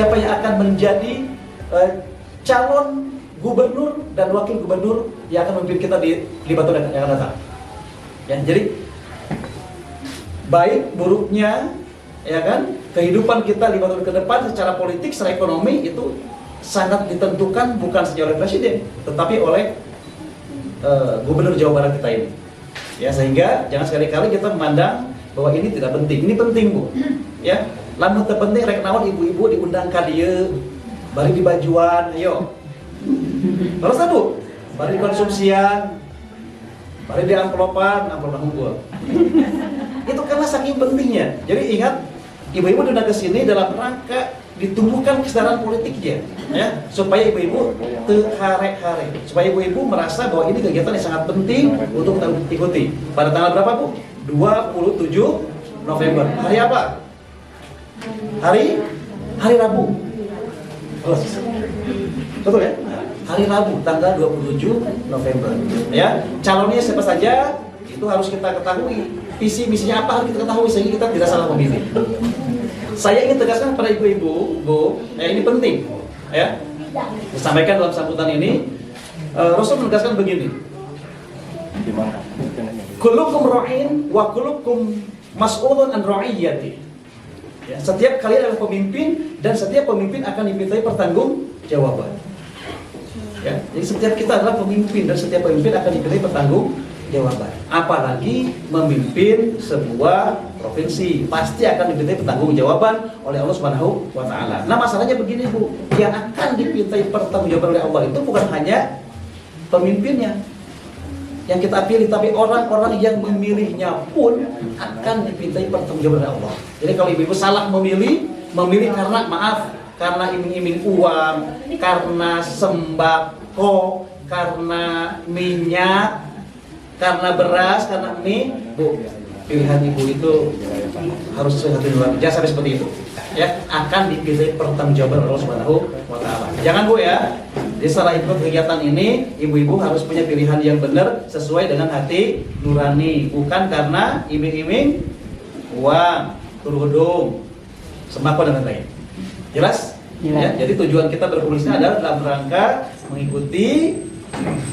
siapa yang akan menjadi calon gubernur dan wakil gubernur yang akan memimpin kita di Batu yang akan datang. Ya, jadi baik buruknya, ya kan, kehidupan kita 5 tahun ke depan secara politik, secara ekonomi itu sangat ditentukan bukan saja oleh presiden, tetapi oleh gubernur Jawa Barat kita ini. Ya, sehingga jangan sekali-kali kita memandang bahwa ini tidak penting. Ini penting, Bu. Ya, lamun terpenting rek naon ibu-ibu diundang ka dieu, bari di bajuan, ayo. Terus Bu, bari di konsumsian, bari di amplopan unggul. Itu karena saking pentingnya. Jadi ingat, ibu-ibu diundang ke sini dalam rangka ditumbuhkan kesadaran politiknya, ya, supaya ibu-ibu terhare-hare, supaya ibu-ibu merasa bahwa ini kegiatan yang sangat penting untuk kita ikuti. Pada tanggal berapa, Bu? 27 November. Hari apa? Hari Rabu. Betul ya? Hari Rabu, tanggal 27 November. Ya, calonnya siapa saja itu harus kita ketahui. Visi misinya apa harus kita ketahui sehingga kita tidak salah memilih. Saya ingin tegaskan pada ibu-ibu, Bu, ini penting, ya. Disampaikan dalam sambutan ini, Rasul menegaskan begini. Kullukum ra'in wa kullukum mas'ulun an ra'iyyati. Ya, setiap kalian adalah pemimpin dan setiap pemimpin akan dimintai pertanggungjawaban. Ya, jadi setiap kita adalah pemimpin dan setiap pemimpin akan dimintai pertanggungjawaban. Apalagi memimpin sebuah provinsi, pasti akan dimintai pertanggungjawaban oleh Allah Subhanahu wa taala. Nah, masalahnya begini, Bu, yang akan dimintai pertanggungjawaban oleh Allah itu bukan hanya pemimpinnya yang kita pilih, tapi orang-orang yang memilihnya pun akan dimintai pertanggungjawaban oleh Allah. Jadi kalau ibu-ibu salah memilih karena karena iming-iming uang, karena sembako, karena minyak, karena beras, karena mie, Bu, pilihan ibu itu harus sesuai hati nurani. Jangan sampai seperti itu. Ya, akan dimintai pertanggungjawaban Allah Subhanahu wa taala. Jangan, Bu, ya. Jadi setelah ikut kegiatan ini, ibu-ibu harus punya pilihan yang benar sesuai dengan hati nurani, bukan karena iming-iming uang, kerudung, sembako dan lain-lain. Jelas? Ya, jadi tujuan kita berkumpul di sini adalah dalam rangka mengikuti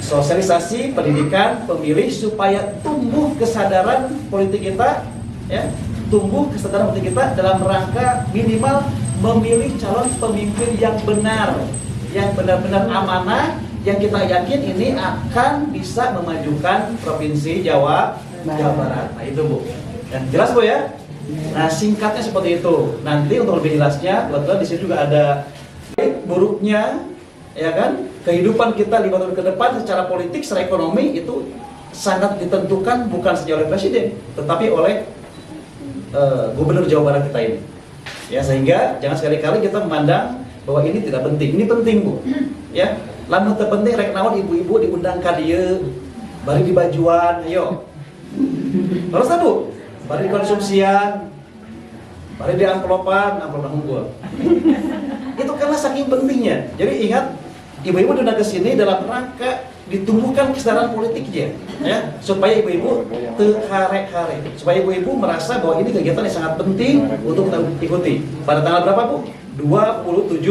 sosialisasi pendidikan pemilih supaya tumbuh kesadaran politik kita, ya, tumbuh kesadaran politik kita dalam rangka minimal memilih calon pemimpin yang benar, yang benar-benar amanah, yang kita yakin ini akan bisa memajukan provinsi Jawa Barat. Nah, itu, Bu. Dan jelas, Bu, ya. Nah, singkatnya seperti itu. Nanti untuk lebih jelasnya, kebetulan di sini juga ada buruknya, ya kan, kehidupan kita 5 tahun ke depan secara politik, secara ekonomi itu sangat ditentukan bukan saja oleh presiden, tetapi oleh gubernur Jawa Barat kita ini. Ya, sehingga jangan sekali-kali kita memandang bahwa ini tidak penting. Ini penting, Bu. Ya, lamun terpenting rek naon ibu-ibu diundang ka dieu, bari di bajuan, ayo. Terus, Bu, bari di konsumsian, bari di amplopan unggul. Itu karena saking pentingnya. Jadi ingat, ibu-ibu diundang ke sini dalam rangka ditumbuhkan kesadaran politiknya, ya, supaya ibu-ibu terhare-hare, supaya ibu-ibu merasa bahwa ini kegiatan yang sangat penting untuk kita ikuti. Pada tanggal berapa, Bu? 27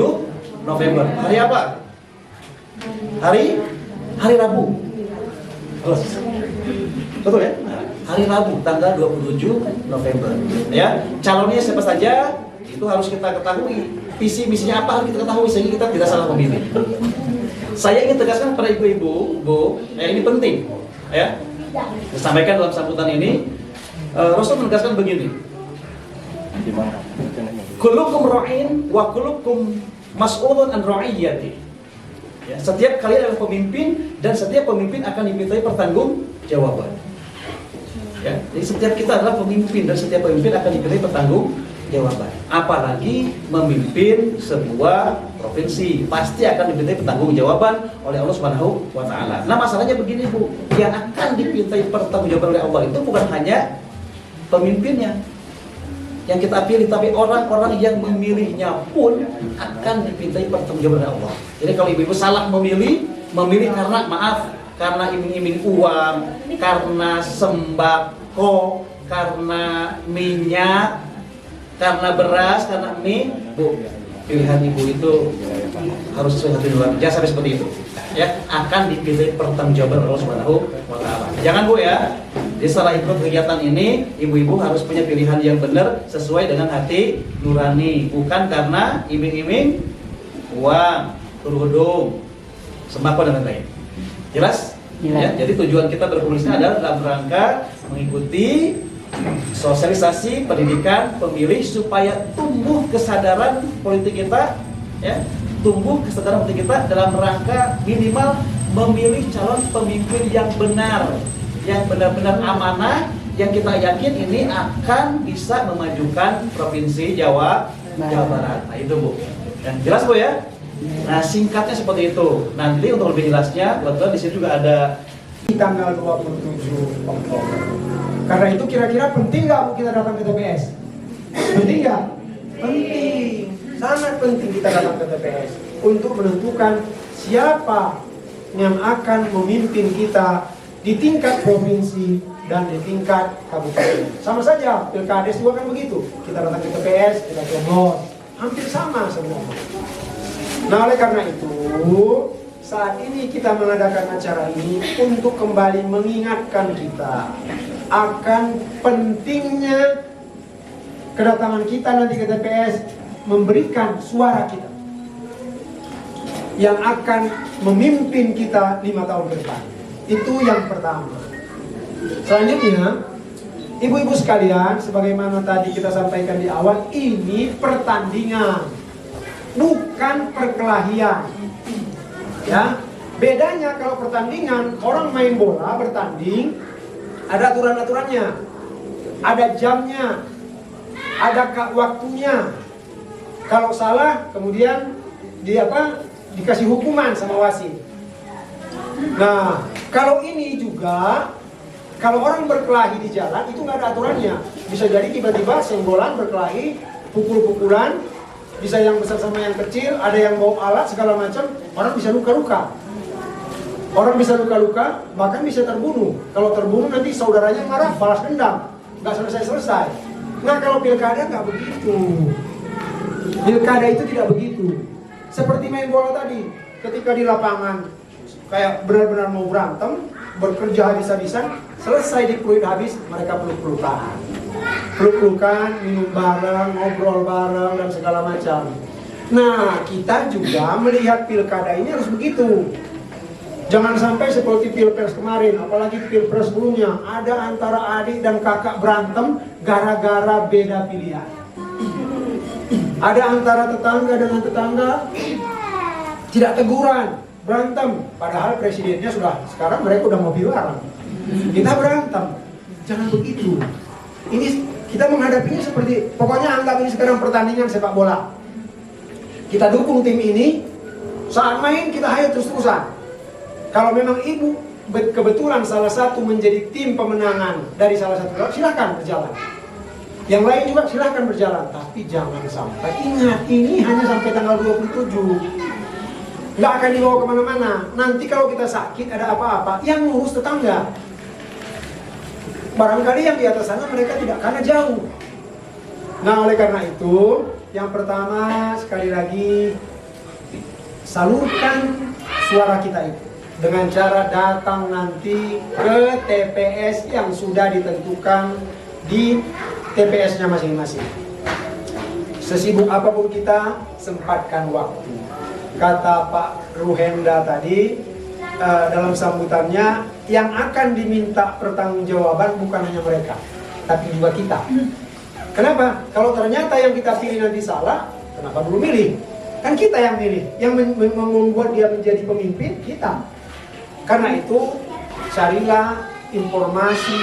November. Hari apa? Hari Rabu. Betul ya? Hari Rabu, tanggal 27 November. Ya, calonnya siapa saja itu harus kita ketahui. Visi misinya apa harus kita ketahui sehingga kita tidak salah memilih. Saya ingin tegaskan pada ibu-ibu, Bu, ini penting, ya. Disampaikan dalam sambutan ini, Rasul menegaskan begini. Kullukum ra'in wa kullukum mas'ulun an ra'iyyati. Ya, setiap kalian adalah pemimpin dan setiap pemimpin akan dimintai pertanggungjawaban. Ya, jadi setiap kita adalah pemimpin dan setiap pemimpin akan dimintai pertanggungjawaban. Apalagi memimpin sebuah provinsi, pasti akan dimintai pertanggungjawaban oleh Allah Subhanahu wa taala. Nah, masalahnya begini, Bu, yang akan dimintai pertanggungjawaban oleh Allah itu bukan hanya pemimpinnya yang kita pilih, tapi orang-orang yang memilihnya pun akan dimintai pertanggungjawaban oleh Allah. Jadi kalau ibu-ibu salah memilih karena karena iming-iming uang, karena sembako, karena minyak, karena beras, karena mie, Bu, pilihan ibu itu harus sesuai hati nurani. Jangan sampai seperti itu. Ya, akan dipilih pertanggungjawaban Allah Subhanahu wa taala. Jangan Bu ya. Jadi setelah ikut kegiatan ini, ibu-ibu harus punya pilihan yang benar sesuai dengan hati nurani, bukan karena iming-iming uang, kerudung, sembako dan lain-lain. Jelas? Ya, jadi tujuan kita berkomunikasi adalah dalam rangka mengikuti sosialisasi pendidikan pemilih supaya tumbuh kesadaran politik kita, ya, tumbuh kesadaran politik kita dalam rangka minimal memilih calon pemimpin yang benar, yang benar-benar amanah, yang kita yakin ini akan bisa memajukan provinsi Jawa Barat. Nah itu Bu. Ya, jelas Bu ya? Nah singkatnya seperti itu. Nanti untuk lebih jelasnya, kebetulan di sini juga ada di tanggal 27 Oktober. Karena itu kira-kira penting nggak Bu kita datang ke TPS? Penting nggak? Penting, sangat penting kita datang ke TPS untuk menentukan siapa yang akan memimpin kita di tingkat provinsi dan di tingkat kabupaten. Sama saja, pilkades juga kan begitu. Kita datang ke TPS, kita coblos, hampir sama semua. Nah oleh karena itu, saat ini kita mengadakan acara ini untuk kembali mengingatkan kita akan pentingnya kedatangan kita nanti ke TPS memberikan suara kita yang akan memimpin kita 5 tahun ke depan. Itu yang pertama. Selanjutnya, ibu-ibu sekalian, sebagaimana tadi kita sampaikan di awal, ini pertandingan, bukan perkelahian. Ya, bedanya kalau pertandingan, orang main bola bertanding, ada aturan-aturannya, ada jamnya, ada waktunya. Kalau salah, kemudian dikasih hukuman sama wasit. Nah, kalau ini juga, kalau orang berkelahi di jalan itu nggak ada aturannya. Bisa jadi tiba-tiba senggolan, berkelahi, pukul-pukulan, bisa yang besar sama yang kecil, ada yang bawa alat segala macam, orang bisa luka-luka. Orang bisa luka-luka, bahkan bisa terbunuh. Kalau terbunuh nanti saudaranya marah, balas dendam, nggak selesai-selesai. Nah kalau pilkada nggak begitu. Pilkada itu tidak begitu. Seperti main bola tadi, ketika di lapangan kayak benar-benar mau berantem, bekerja habis-habisan, selesai di peluit habis, mereka peluk-pelukan. Peluk-pelukan, minum bareng, ngobrol bareng, dan segala macam. Nah, kita juga melihat pilkada ini harus begitu. Jangan sampai seperti pilpres kemarin, apalagi pilpres sebelumnya, ada antara adik dan kakak berantem gara-gara beda pilihan. Ada antara tetangga dengan tetangga tidak teguran, berantem. Padahal presidennya sekarang mereka udah mobil bareng. Kita berantem, jangan begitu. Ini kita menghadapinya seperti, pokoknya anggap ini sekarang pertandingan sepak bola. Kita dukung tim ini, saat main kita hayu terus-terusan. Kalau memang ibu kebetulan salah satu menjadi tim pemenangan dari salah satu klub, silahkan berjalan. Yang lain juga silahkan berjalan, tapi jangan sampai, ingat ini hanya sampai tanggal 27. Nggak akan dibawa kemana-mana. Nanti kalau kita sakit ada apa-apa, yang ngurus tetangga. Barangkali yang di atas sana mereka tidak, karena jauh. Nah oleh karena itu, yang pertama sekali lagi, salurkan suara kita itu dengan cara datang nanti ke TPS yang sudah ditentukan di TPS-nya masing-masing. Sesibuk apapun kita, sempatkan waktu. Kata Pak Ruhenda tadi dalam sambutannya, yang akan diminta pertanggungjawaban bukan hanya mereka, tapi juga kita. Kenapa? Kalau ternyata yang kita pilih nanti salah, kenapa belum milih? Kan kita yang milih, yang membuat dia menjadi pemimpin kita. Karena itu, carilah informasi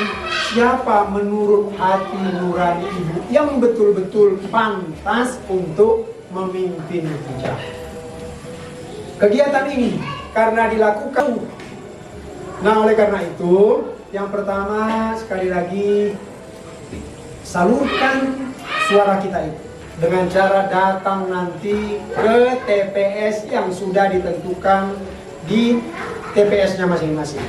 siapa menurut hati nurani ibu yang betul-betul pantas untuk memimpin kita. Kegiatan ini karena dilakukan. Nah oleh karena itu, yang pertama sekali lagi, salurkan suara kita itu dengan cara datang nanti ke TPS yang sudah ditentukan di TPS-nya masing-masing.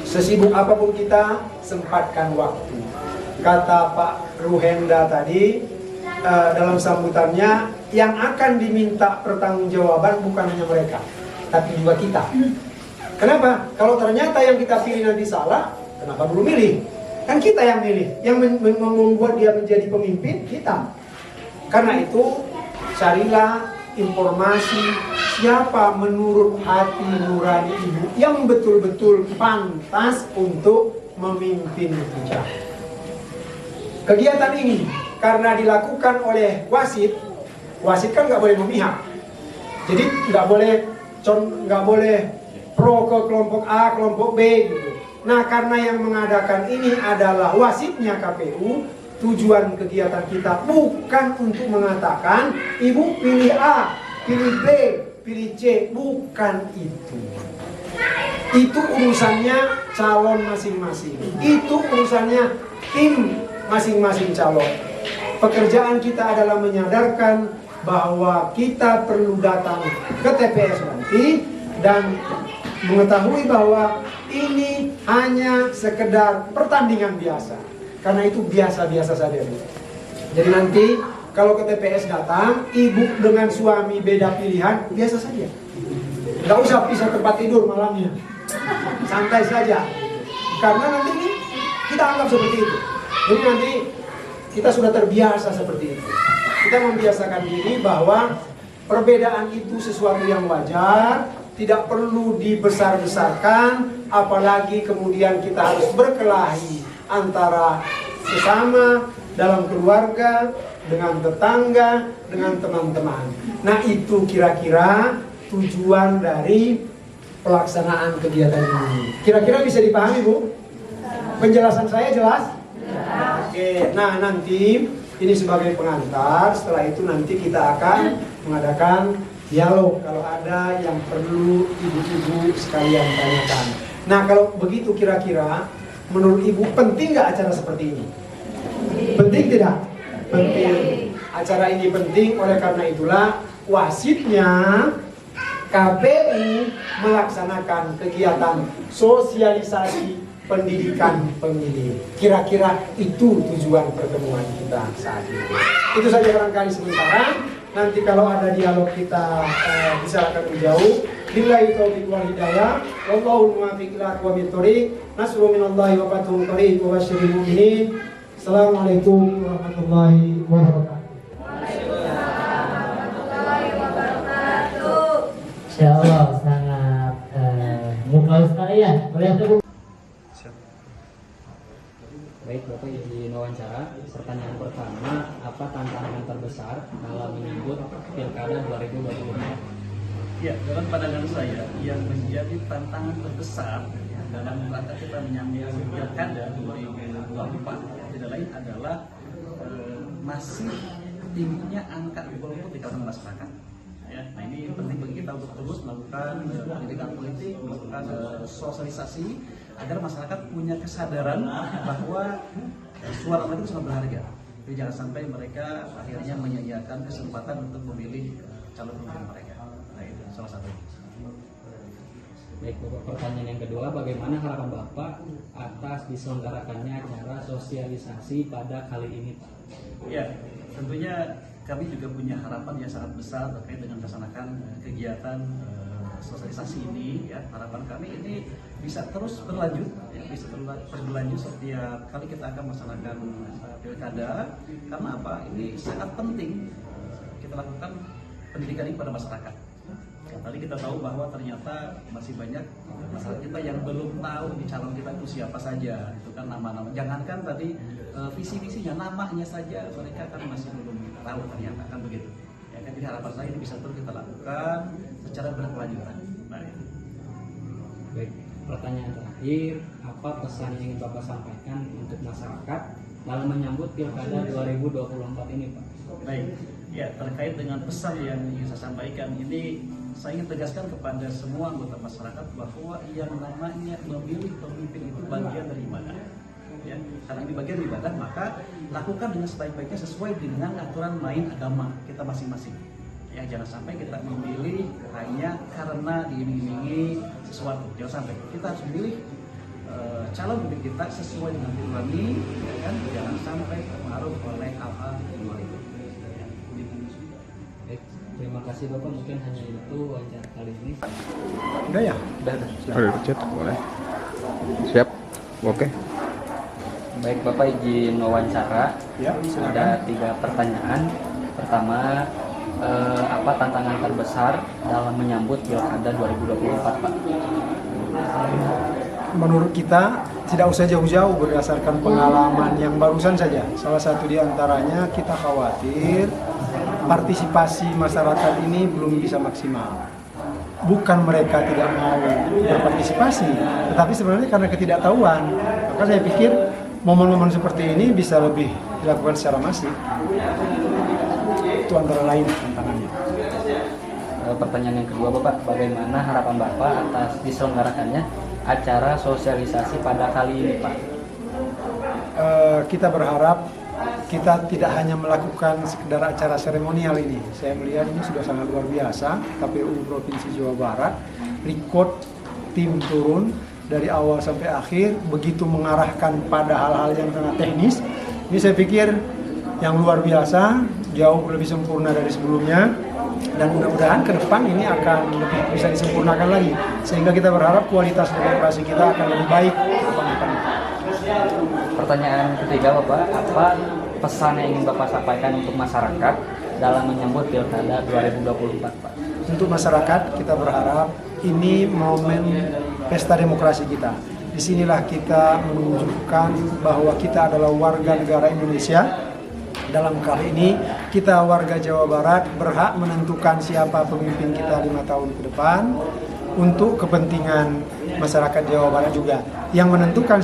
Sesibuk apapun kita, sempatkan waktu. Kata Pak Ruhenda tadi, dalam sambutannya, yang akan diminta pertanggungjawaban bukan hanya mereka, tapi juga kita. Kenapa? Kalau ternyata yang kita pilih nanti salah, kenapa belum milih? Kan kita yang milih, yang membuat dia menjadi pemimpin kita. Karena itu, carilah informasi siapa menurut hati nurani ibu yang betul-betul pantas untuk memimpin kita. Kegiatan ini karena dilakukan oleh wasit kan nggak boleh memihak. Jadi nggak boleh pro ke kelompok A, kelompok B gitu. Nah, karena yang mengadakan ini adalah wasitnya KPU, tujuan kegiatan kita bukan untuk mengatakan ibu pilih A, pilih B, pilih C, bukan itu. Itu urusannya calon masing-masing. Itu urusannya tim masing-masing calon. Pekerjaan kita adalah menyadarkan bahwa kita perlu datang ke TPS nanti dan mengetahui bahwa ini hanya sekedar pertandingan biasa. Karena itu biasa-biasa saja, Bu. Jadi nanti kalau ke TPS datang, ibu dengan suami beda pilihan, biasa saja. Nggak usah pisah tempat tidur malamnya. Santai saja. Karena nanti kita anggap seperti itu. Jadi nanti kita sudah terbiasa seperti itu. Kita membiasakan diri bahwa perbedaan itu sesuatu yang wajar, tidak perlu dibesar-besarkan, apalagi kemudian kita harus berkelahi antara sesama dalam keluarga, dengan tetangga, dengan teman-teman. Nah, itu kira-kira tujuan dari pelaksanaan kegiatan ini. Kira-kira bisa dipahami, Bu? Penjelasan saya jelas? Oke, nah nanti ini sebagai pengantar, setelah itu nanti kita akan mengadakan dialog kalau ada yang perlu ibu-ibu sekalian tanyakan. Nah, kalau begitu kira-kira menurut ibu penting nggak acara seperti ini? Penting tidak? Penting. Acara ini penting, oleh karena itulah wasitnya KPU melaksanakan kegiatan sosialisasi pendidikan pemilih. Kira-kira itu tujuan pertemuan kita saat ini. Itu saja barangkali sementara. Nanti kalau ada dialog kita bisa akan menjauh. Billahi taufiq wal hidayah. Wallahul muwaffiq ila aqwamit thoriq. Nasrun minallahi wa fathun qarib wa basyiril mu'minin. Assalamualaikum warahmatullahi wabarakatuh. Insyaallah sangat mukal sekali ya. Baik, Bapak izin wawancara. Pertanyaan pertama, apa tantangan terbesar dalam menyambut Pilkada 2024? Ya, dalam pandangan saya yang menjadi tantangan terbesar dalam rangka kita menyambut Pilkada 2024 tidak lain adalah masih tingginya angka golput di kalangan masyarakat. Ya, nah ini penting bagi kita untuk terus melakukan pendidikan politik, melakukan sosialisasi agar masyarakat punya kesadaran bahwa suara mereka itu sangat berharga. Jadi jangan sampai mereka akhirnya menyia-nyiakan kesempatan untuk memilih calon pemimpin mereka. Nah itu salah satu. Baik, Bapak, pertanyaan yang kedua, bagaimana harapan Bapak atas diselenggarakannya acara sosialisasi pada kali ini, Pak? Ya, tentunya kami juga punya harapan yang sangat besar terkait dengan melaksanakan kegiatan sosialisasi ini. Ya, harapan kami ini bisa terus berlanjut, ya, bisa terus berlanjut setiap kali kita akan melaksanakan pilkada. Karena apa? Ini sangat penting kita lakukan pendidikan ini pada masyarakat. Ya, tadi kita tahu bahwa ternyata masih banyak masyarakat kita yang belum tahu di calon kita itu siapa saja. Itu kan nama-nama. Jangankan tadi visi-visinya, namanya saja mereka kan masih belum tahu ternyata kan begitu. Ya kan, jadi harapan saya ini bisa terus kita lakukan secara berkelanjutan. Baik. Baik, pertanyaan terakhir, apa pesan yang ingin Bapak sampaikan untuk masyarakat dalam menyambut Pilkada 2024 ini, Pak? Baik, ya terkait dengan pesan yang ingin saya sampaikan ini, saya ingin tegaskan kepada semua anggota masyarakat bahwa yang namanya memilih pemimpin itu bagian dari ibadah. Ya, karena ini bagian dari ibadah, maka lakukan dengan sebaik-baiknya sesuai dengan aturan main agama kita masing-masing. Ya, jangan sampai kita memilih hanya karena diiming-imingi sesuatu. Jangan sampai kita harus memilih calon pemimpin kita sesuai dengan nurani, ya kan? Jangan sampai terpengaruh oleh hal-hal luar itu. Terima kasih Bapak, mungkin hanya itu wawancara kali ini. Udah ya? Udah. Udah chat boleh. Siap. Oke. Baik Bapak, izin wawancara. Ya, silakan. Ada 3 pertanyaan. Pertama, apa tantangan terbesar dalam menyambut Pilkada 2024 Pak? Menurut kita tidak usah jauh-jauh berdasarkan pengalaman yang barusan saja. Salah satu di antaranya kita khawatir partisipasi masyarakat ini belum bisa maksimal. Bukan mereka tidak mau berpartisipasi, tetapi sebenarnya karena ketidaktahuan. Maka saya pikir momen-momen seperti ini bisa lebih dilakukan secara masif. Itu antara lain tantangannya. Pertanyaan yang kedua Bapak, bagaimana harapan Bapak atas diselenggarakannya acara sosialisasi pada kali ini Pak? Kita berharap kita tidak hanya melakukan sekedar acara seremonial ini. Saya melihat ini sudah sangat luar biasa. KPU Provinsi Jawa Barat record tim turun dari awal sampai akhir, begitu mengarahkan pada hal-hal yang sangat teknis. Ini saya pikir yang luar biasa, jauh lebih sempurna dari sebelumnya, dan mudah-mudahan ke depan ini akan lebih bisa disempurnakan lagi, sehingga kita berharap kualitas demokrasi kita akan lebih baik ke depan. Pertanyaan ketiga Bapak, apa pesan yang ingin Bapak sampaikan untuk masyarakat dalam menyambut Pilkada 2024 Pak? Untuk masyarakat kita berharap ini momen pesta demokrasi kita. Disinilah kita menunjukkan bahwa kita adalah warga negara Indonesia. Dalam kali ini kita warga Jawa Barat berhak menentukan siapa pemimpin kita 5 tahun ke depan untuk kepentingan masyarakat Jawa Barat juga. Yang menentukan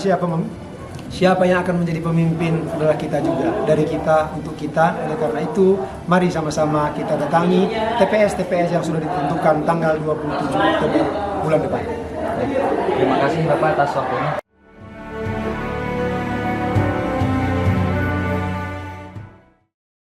siapa yang akan menjadi pemimpin adalah kita juga, dari kita untuk kita. Oleh karena itu, mari sama-sama kita datangi TPS-TPS yang sudah ditentukan tanggal 27 Oktober bulan depan. Terima kasih Bapak atas waktunya.